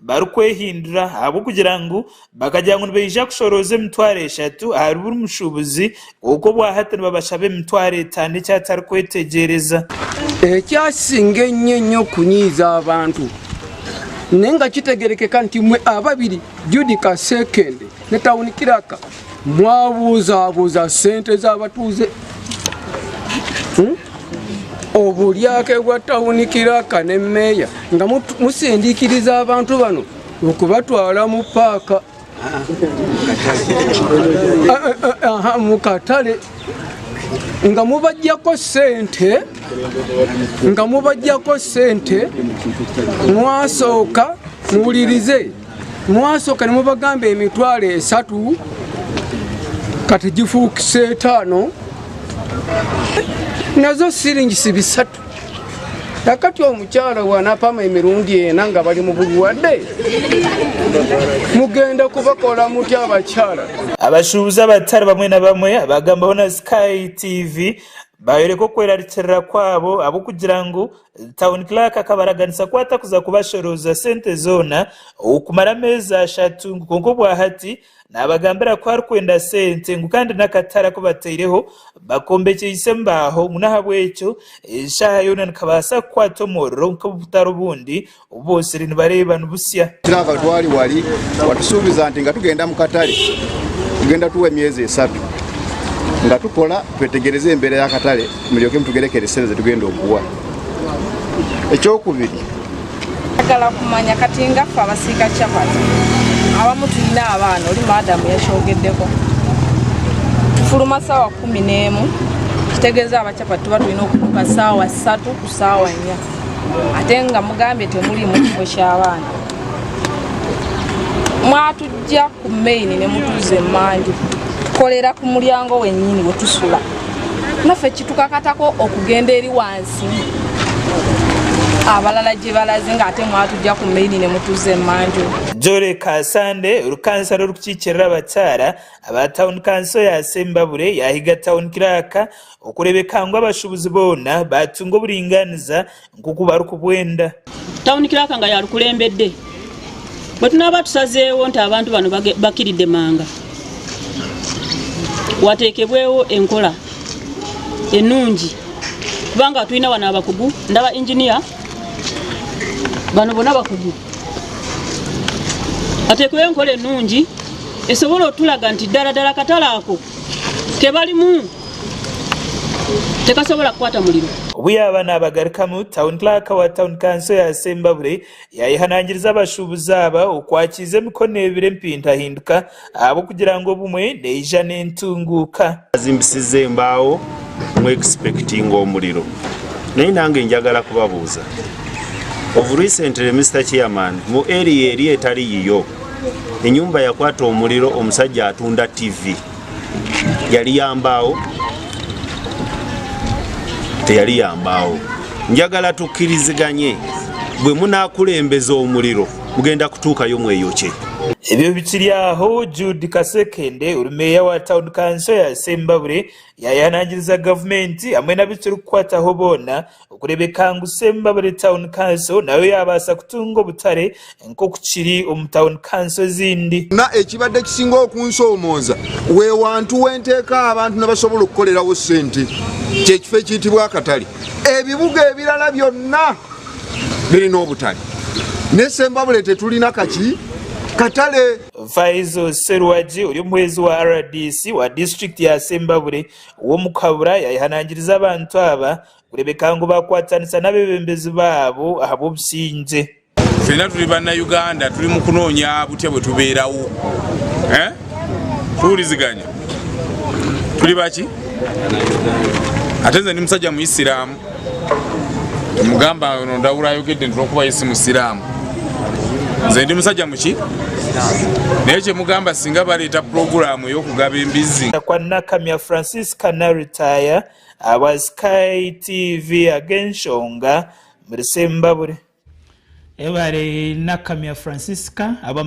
bari kwehindura abo kugira ngo bakajya ngo beja kushoroze emitwaro 3 hari buri mushubuzi uko bwahatana babashabe emitwaro 5 cyatari kwetegereza ekyasinga ennyo kunyiza abantu nenga kitegerekeka nti mwe ababiri Judika Sekende ne Town Kiraka mwabuuza sente z'abatuuze obulyake bwa Town Kiraka ne Meya nga musindikiriza abantu bano okubatwala mu paaka mu katale nga mubajjako sente mwasooka muwulirize mwasooka ne mubagamba emitwalo 3 kati gifuukise 5 nazo siringisi 3 nakati omukyala wanapama emirundi ena nga bali mu bulwadde mugenda kubakola mutya abakyala abashuubuzi abatari bamwe na bamwe abagambaho na Sky TV bayereko kwerarikirira kwabo abo kugira ngo Town Clerk akabaraganisa kwata kuza kubashoroza sente zona okumara amezi 3 nkonko bwahati nabagambira ko kwenda sente ngo kandi nakatara ko bateireho bakombeke Ssembabule munahabwecyo eshaha yona nkabasa kwata omuriro nk'obutaro bundi bose rini bareba nubusya kiraka twali wali watusuubiza nti nga tugenda mu katale tugenda tuwe emyezi 3 nga tukola twetegereze embeera ya katale mulyoke mutugerekere sente tugenda okuwa ekyokubiri agala kumanya kati nga ffe abasiika chapati abamu tulina abaana oli madamu yakyogeddeko tufuluma ssaawa 11 kitegeeza abachapati tuba tulina okutuuka ssaawa 3 ku ssaawa 4 ate nga mugambye temulimu kifo ky'abaana mwatujja ku maini ne mutuuze emmanju tukolera ku mulyango wennyini we tusula naffe kitukakatako okugenda eri wansi abalala gye balaze nga ate mwatujja ku maini ne mutuuze emmanju Jore Kasande urukansalo rukukiikirira abakyala aba Town Council ya Ssembabule yahiga Town Clerk okurebeka ngo abashubuzi bona batunga obulinganiza nkukuba rukubwenda Town Clerk nga yalukulembedde bwe tunaba tusazeewo nti abantu bano bakiridde manga wateekebwewo enkola ennungi kubanga tulina wano abakugu ndaba engineer bano bona bakugu ateekebwewo enkola ennungi esobola otulaga nti ddala katale ako kebalimu tekasobola kukwata muliro obuyaba n'abagarikamu Town Clerk wa Town Council ya Ssembabule yayihanangiriza abashuubuzi aba okwakiza emikono ebiri empintahinduka abo kugira ngo obumwe neija n'entunguuka azimbisiza embaawo mu expecting omuliro naye nange njagala kubabuuza of recently Mr. Chairman mu area eri etali yiyo enyumba yakwata omuliro omusajja atunda TV yali yambaawo teyali yambaawo njagala tukkiriziganye bwe munaakulembeza omuliro mugenda kutuukayo mweyokye ebyo bikiri aho Judika Sekende olumeeya wa Town Council ya Ssembabule yayanangiriza gavumenti hamwe n'abituri kukwataho bona okurebeka ngu Ssembabule Town Council nayo yabaasa kutunga obutale nk'oku kiri omu Town Council zindi na ekibadde kisinga okunsoomooza we wantu wenteeka abantu ne basobola okukolerawo ssente kyekifo ekiyitibwa akatale ebibuga ebirala byonna birina obutale ne Ssembabule tetulina kaki katale Faizo Serwaji oli omwezi wa RDC wa district ya Ssembabule w'omukabura yayihanangiriza abantu aba kurebeka ngo bakwatanisa n'abebembezi baabo ab'obusinze fena tuli bannayuganda tuli mu kunoonya butya bwe tubeerawo tuwuliziganya tuli baki ate nze ndi musajja mu Isiraamu temugamba ono ndawula ayogedde nti olwokuba Yesu musiraamu nze ndi musajja muki naye kye mugamba singa baleeta puroguramu ey'okugaba embizi kwa Nakamya Francisca Naritaya aba Sky TV agenshonga muri Ssembabule ebale Nakamya Francisca aba